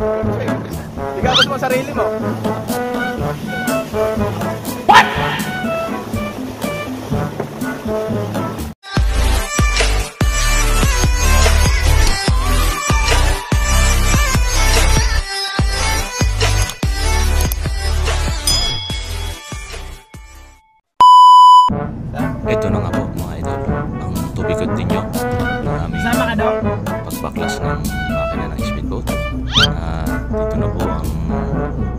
Igabot mo sarili mo. Ito na nga po mga idol, ang tubikot ninyo na aming pagbaklas ng makina ng speedboat. Dito na po ang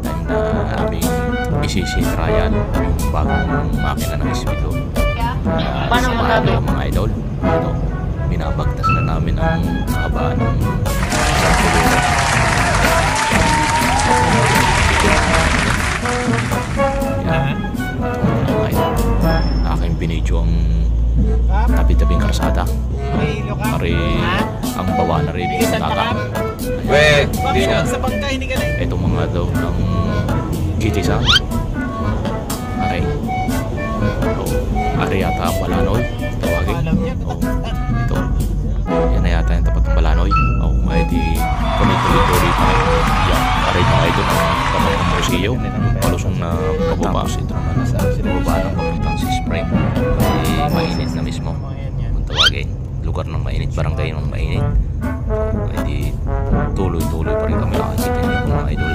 time na aming isisi trial yung bagong makina ng speedboat. Sa mga idol, ito, binabagtas na namin ang haba ng isang kulungan. Aking binidyo ang tabi-tabing karsada. Pari ang bawa na rin yung tata. Ito mga daw ng GT-Sound. Aray yata ang Balanoy. Tawagin. Ito. Yan na yata yung tapat ng Balanoy. May di tuloy-tuloy pa. Yan. Aray mga ito ng tapat ng Morsillo. Palusong na pababa. Ito naman sa pababa ng papuntang si Spring. Mainit na mismo. Kung tawagin. Lugar ng mainit. Barangay ng mainit. Di tuloy-tuloy pa rin kami nakakita niyo kung mga idol.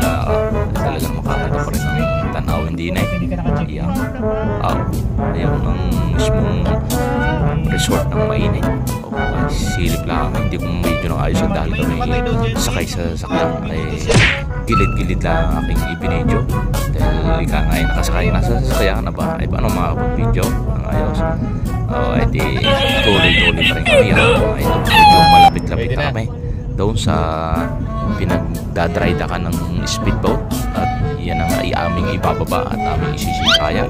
Talagang makakita pa rin ng tanawin din eh. Yan. Ayaw ng mismong resort ng mainit. Silip lang. Hindi ko medyo nang ayos dahil kami sakay sa sakyan. Gilid-gilid lang ang aking ibinidyo. Dahil ika nga ay nakasakay na sa sasakyan na ba? Ay paano makapag-video ng ayos? Di tuloy-tuloy pa rin kami. Medyo malapit-lapit na kami doon sa pinagdadrida ka ng speedboat. At yan ang aming ibababa at aming isisikayan.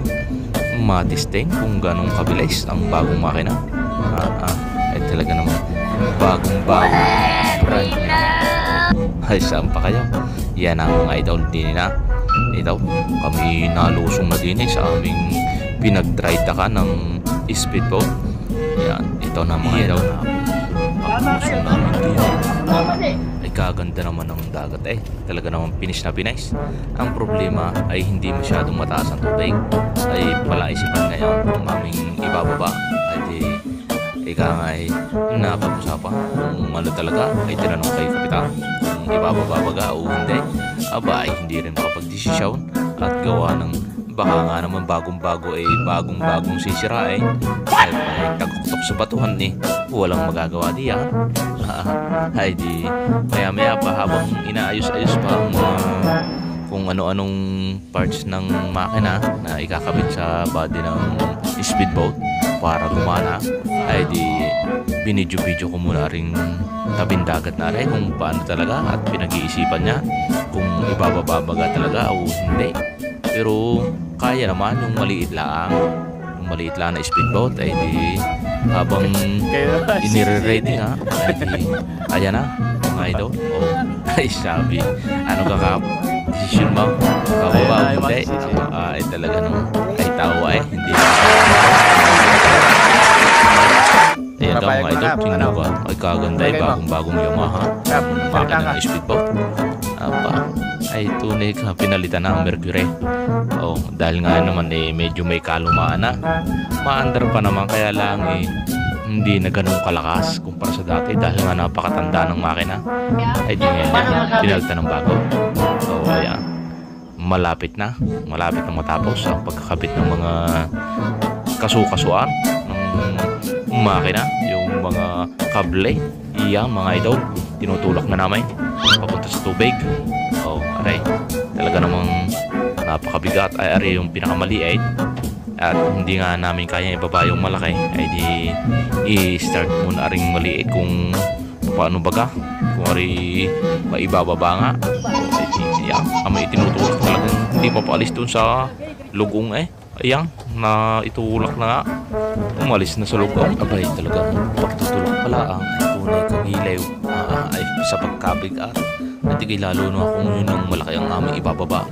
Matesting kung ganong kabilis ang bagong makina. Ay talaga naman bagong-bagong brand niya. Ay saan pa kayo? Yan ang mga idol din na. Ito, kami nalusong na din sa aming pinagdrida ka ng speedboat. Yan, ito na mga idol. Paglusong namin din. Ay kaganda naman ng dagat eh. Talaga naman pinis na pinis. Ang problema ay hindi masyadong mataas ang tubig. Ay palaisipan ngayon kung aming ibababa. Ay di ika nga ay napag-usapan kung ano talaga ay tinanong kay Kapitan kung ibababa baga o hindi. Aba ay hindi rin makapag-desisyon at gawa ng baka nga naman bagong-bago ay bagong-bagong sisira ay tagkutok sa batuhan eh. Walang magagawa diyan. Ay di maya-maya pa habang inaayos-ayos pa ang kung ano-anong parts ng makina na ikakabit sa body ng speedboat para gumana ay di binidyo-video ko muna ring tabing dagat na rin kung paano talaga at pinag-iisipan niya kung ibababa-baga talaga o hindi. Pero kaya naman yung maliit lang na speedboat ay di habang inire-ready nga ay di ayan na mga idol. Ay sabi ano kakap decision mo bababa o hindi. Ay talaga naman ay tawa eh hindi. Ayan daw mga idol, tingnan ba? Ay kaganda eh, bagong-bagong Yamaha makina ng speedboat. Ay tunay ka, pinalitan na ang Mercury. Dahil nga naman eh, medyo may kalumaan na. Maandar pa naman, kaya lang eh, hindi na ganun kalakas kumpara sa dati dahil nga napakatanda ng makina. Ay di nga niya, pinalitan ng bago. Ayan, malapit na matapos ang pagkakabit ng mga kasu-kasuan ng makina, yung mga kable. Iyang mga idol, tinutulak na namin papunta sa tubig. Aray, talaga namang napakabigat. Ay aray yung pinakamaliit at hindi nga namin kaya ibaba yung malaki. Ay di i-start muna aring maliit kung paano baga, kung aray maibababa nga. Ay di kami itinutulak talagang hindi mapaalis dun sa lugong eh. Ayan, na itulak na nga. Umalis na sa lugong. Abay, talagang pagtutulak pala ang tunay kagilaw. Ay sa pagkabigat. At lalo na kung yun ang malaki ang aming ibababa.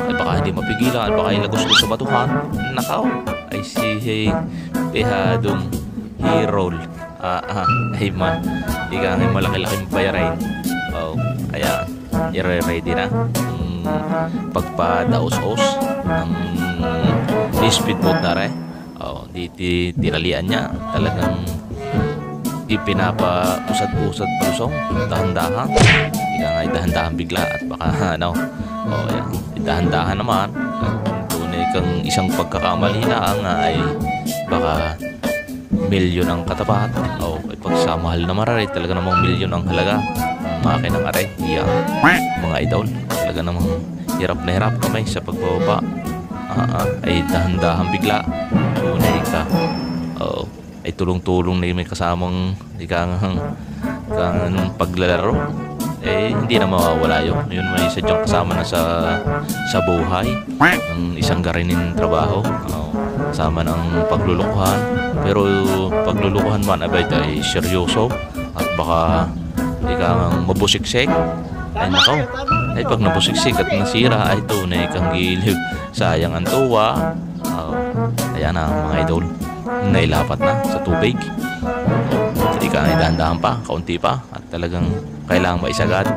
Ay baka hindi mapigilan. Baka ilagos ko sa batuhan. Nakaw. Ay si pehadong hero. Ay man. Hindi ka nga malaki-laking bayarin. Ayan. ire-ready na pagpadaos-os ng speedboat na rin. Di tinalian niya, talagang di pinapa-usad-usad palusong, dahan-dahan. Hindi ka nga dahan-dahan bigla at baka yan, dahan-dahan naman at tunay kang isang pagkakamali na ay baka milyon ang katapat pagsamahal na mararay, talaga namang milyon ang halaga ng makinang aray. Mga idol, talaga namang hirap na hirap kami sa pagbababa. Ay dahan-dahan bigla, tunay ka ay tulong-tulong na may kasamang ikang paglalaro, hindi na mawawala yun may sadyang kasama na sa buhay ng isang garinin trabaho, kasama ng paglulukuhan. Pero paglulukuhan man ay seryoso at baka ikang mabusiksik, ay nakaw, ay pag nabusiksik at nasira ay tunay kang giliw, sayang ang tuwa. Ayan na mga idol, nailapat na sa tubig. Hindi ka na dahan-dahan pa, kaunti pa, at talagang kailangang maisagad.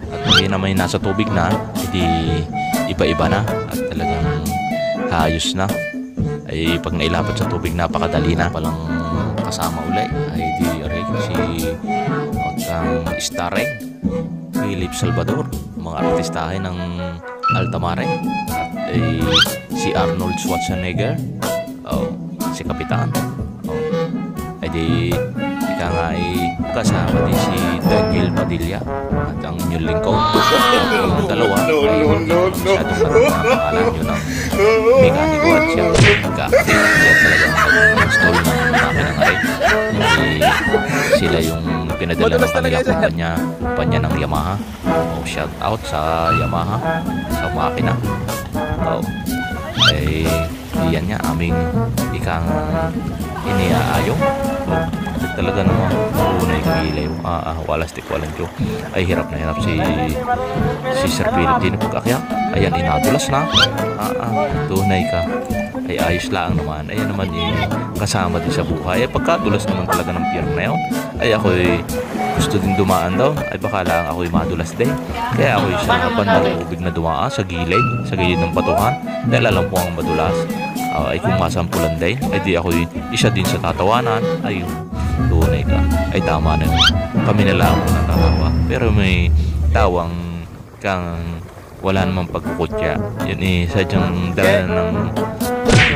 At hindi na may nasa tubig na, hindi iba-iba na at talagang hayos na. Ay pag nailapat sa tubig, napakadali na. Palang kasama uli ay di si starring Philip Salvador, mga artistahin ng Altamare, at si Arnold Schwarzenegger, si Kapitan, ay di ika nga ay kasama din si Daniel Padilla at ang inyong lingkod. Yung dalawa ay hindi masyadong pangalan yun ng mekaniko at siya talagang install ng makinang aray. Sila yung pinadala ng kanila kumpanya ng Yamaha. Shout out sa Yamaha, sa makina. Yan nga aming ikang iniaayong. Talaga naman unay kagilay, walastik walang ay hirap na hirap si Sir Philip din pag-akya. Ayan, inadulas na. Tunay ka ay ayos lang naman. Ayan naman kasama din sa buhay. Ay pagkadulas naman talaga ng pier na yun, ay ako'y gusto din dumaan daw, ay baka lang ako'y madulas din. Kaya ako'y sa bandang ubig na dumaan sa gilid ng batuhan, dahil alam ko ang madulas. Ay kung masampulan din, ay di ako'y isa din sa tatawanan. Ay tunay ka, ay tama na yun. Kami na lang ang natatawa, pero may tawang kang wala namang pagkukutya. Yun sadyang dala ng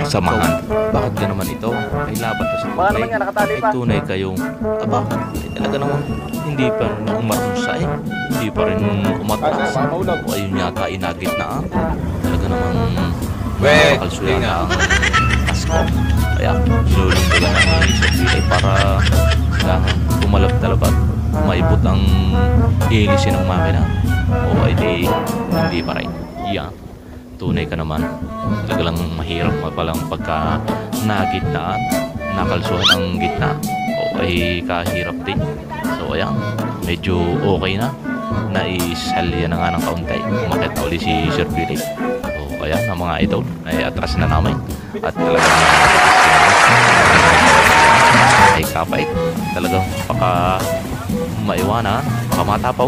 samahan. Bakit ka naman ito? Ay labat na sa tubig. Ay tunay kayong ay talaga naman hindi pa umatonsay, hindi pa rin umatras. O ayun yata inagit na talaga namang kalsuyan na ang asko. Kaya sinuling ko lang ang isip ay para tumalab-talab at maibot ang ilisin ng makina. O ay hindi pa rin. Tunay ka naman, talaga lang mahirap palang pagka nagitnaan, nakalsuhan ang gitna, o ay kahirap din. So ayan, medyo okay na, naisalya na nga ng kaunti, umakit na uli si Sir Philip. So ayan ang mga idol, ay atras na namin at talagang ay kapait, talagang baka maiwanan, baka matapaw.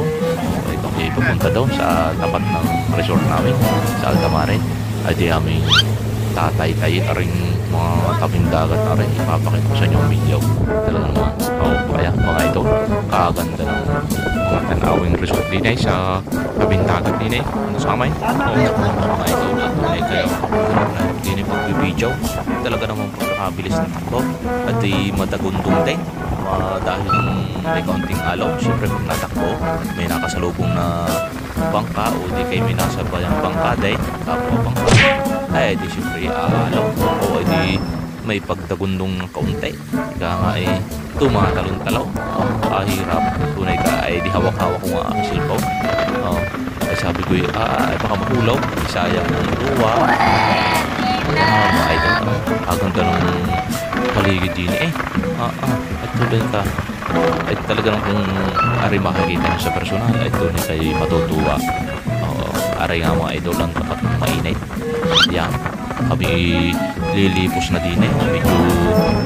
Ay pupunta daw sa tapat ng resort namin sa Altamare. Ay di aming tatay-tay rin mga tabing dagat na rin. Ipapakita ko sa inyo ang video. Talaga naman kaya mga ito kaganda ng mga tanawing resort din ay sa tabing dagat din ay sa amay. Mga ito ay kayo din ay magbibidyo. Talaga naman pagkakabilis ng takbo at di matagundong din. Dahil may kaunting alaw, siyempre pag natakbo may nakasalubong na bangka o di kayo may nasa bayang bangka dahil kapwa bangka, ay di siyempre alaw o di may pagdagundong ng kaunti. Kaya nga ay tumatalon-talaw, hirap. Tunay ka ay di hawak-hawak ko nga ang cellphone. Ay sabi ko ay baka mahulaw, sayang ang luwa. Mga idol, aganda ng paligid din at tuloy ka ay talaga nang kung ari makikita nyo sa personal ay tunay kayo matutuwa. Aray nga mga idol lang tapat ng mainit. Yan, kami lilipos na din medyo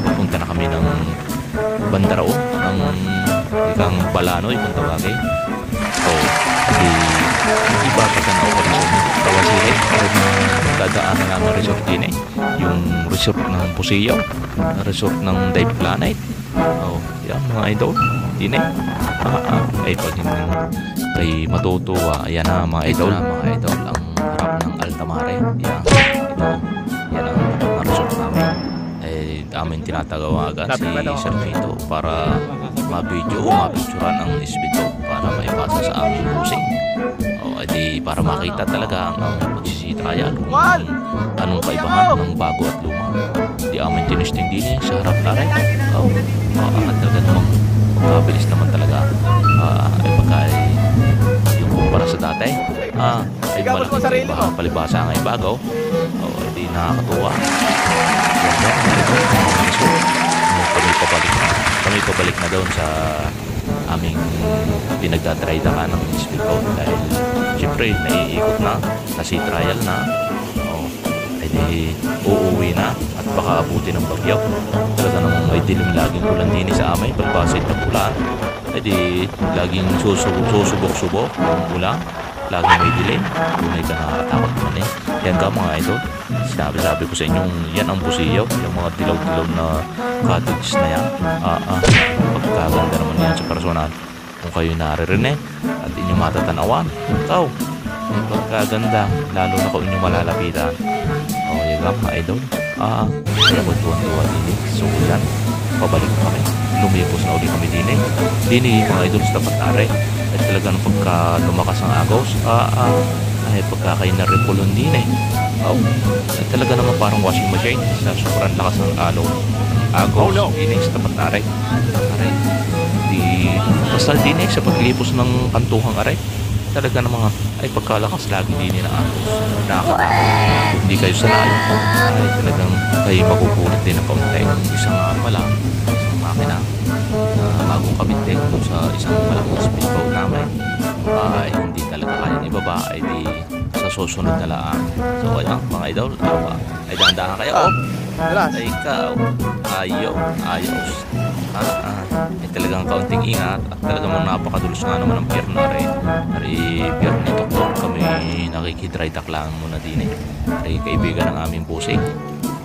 papunta na kami ng Bandarao ng ikang Balanoy kung tawagin. So pinagdadaanan namin resort din yung resort ng Busiyaw, resort ng Dive Planet. Yan mga idol din ay pag kay matutuwa, ayan na mga idol, ang harap ng Altamare. Yan ang resort namin. Amin tinatagawagan si Sir Vito para mapicturan ang speedboat para maipasa sa aming cruising. Para makita talaga ang pagsisitayan kung anong kaibahan ng bago at luma. Di amin tinisting din sa harap na rin. Talaga namang magkabilis naman talaga. Yung kumpara sa dati, ay malaking palibasa ang ibago. Di nakakatuwa. Kami pabalik na doon sa aming pinagdatraydakan ng speedboat dahil siyempre naiikot na kasi trial na. Uuwi na at baka abutin ng bagyo. Talaga namang may dilim laging ulan din sa amin pagbasit ng ulan. Laging susubok-subok ang ulan. Laging may dilim. Tunay ka nakakatakot naman Yan ka mga idol. Sabi ko sa inyo, yan ang Busiyaw. Yung mga dilaw-dilaw na cottage na yan. Pagkaganda naman yan sa personal. Kung kayo naririnig at inyong matatanawan, ikaw, ay pagkaganda. Lalo na kung inyong malalapitan. Yan ka mga idol. Kaya magtuwan-tuwa din. So yan, pabalik kami. Lumipos na ulit kami din mga idol sa tapat are. At talagang pagka lumakas ang agos, ay pagkakain na repulon din at talaga naman parang washing machine sa sobrang lakas ng agos din sa tapat na are. Basta din sa paglipos ng kantuhang are, talaga naman ay pagkalakas lagi din ng agos. Nakakatakot. Hindi kayo sanay, ay talagang kayo makukulit din ng kaunti. Isang pala, isang makina na bagong kabit din sa isang malaking speedboat namin. Hindi talaga kayang ibaba, ay di sa susunod na laan. So ayan mga idol, ay dahan-dahan kayo. Ay ikaw, ayos. Ay talagang kaunting ingat at talagang napakadulos nga naman ang pier na rin. Pier ni Doktor, kami nakikidrydock lang muna din Ay kaibigan ng aming busing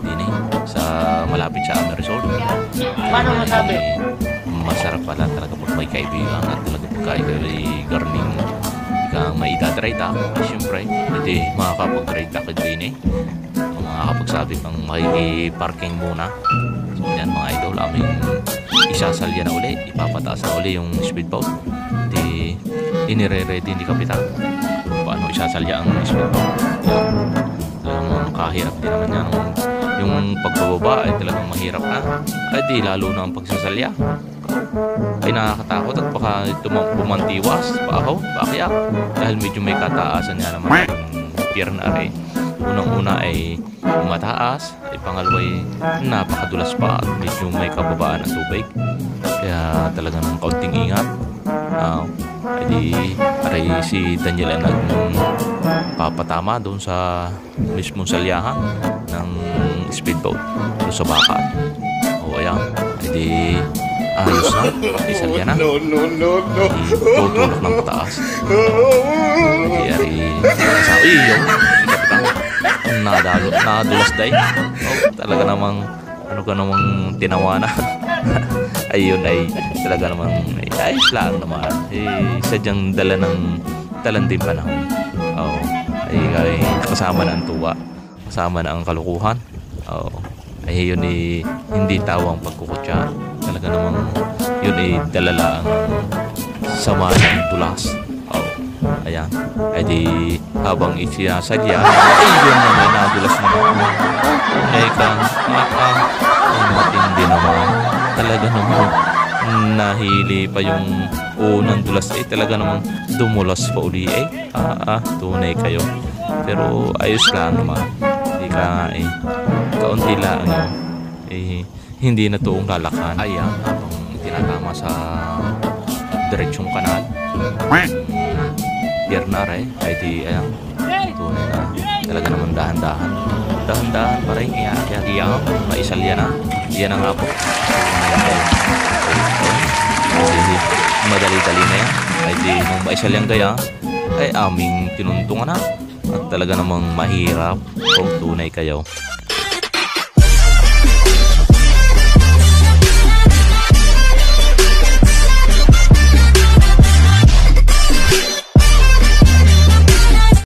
din sa malapit sa aming resort. Paano masabi? Masarap pala talaga pag may kaibigan at talaga pag garning kang maidadrydock. Siyempre, hindi makakapag-drydock din makakapagsabi kang makikiparking muna. So yan mga idol, aming isasalya na uli, ipapataas na uli yung speedboat. Inire-ready ni Kapitan paano isasalya ang speedboat. Talagang kahirap din naman yan. Yung pagbababa ay talagang mahirap na. Ay di lalo na ang pagsasalya. Ay nakakatakot at baka bumantiwas, paakyat. Dahil medyo may kataasan nga naman yung pier na are. Unang-una ay mataas, ay pangalawa ay napakadulas pa at medyo may kababaan ng tubig. Kaya talagang kaunting ingat. Aray si Daniel ay nagpapatama doon sa mismong salyahan ng speedboat doon sa bakat. Ayan, ayos na, isalya na. Tutulak ng pataas. Sabi yung si Kapitan nadadulas day. Talaga namang tinawanan. Ayun ay talaga namang ayos lang naman. Sadyang dalan din panahon. Ay kasama na ang tuwa, kasama na ang kalukuhan. Ay yun hindi tawang pagkukutya. Talaga namang yun dalala ang sama ng dulas. Ayan. Ay di habang isinasadya, ay yun na may nadulas naman. Ay kang matindi naman. Talaga namang nahili pa yung unang dulas. Talaga namang dumulas pa uli. Tunay kayo. Pero ayos lang naman. Hindi ka kaunti lang hindi na tuong lalakan. Ayan, habang tinatama sa diretsyong kanal pier na rin, ay di ayan, tunay na talaga naman dahan-dahan pa rin. Maisalya na yan ang nga po. Madali-dali na yan. Ay di nung maisalyang gaya ay aming tinuntungan na. at talaga namang mahirap kung tunay kayo.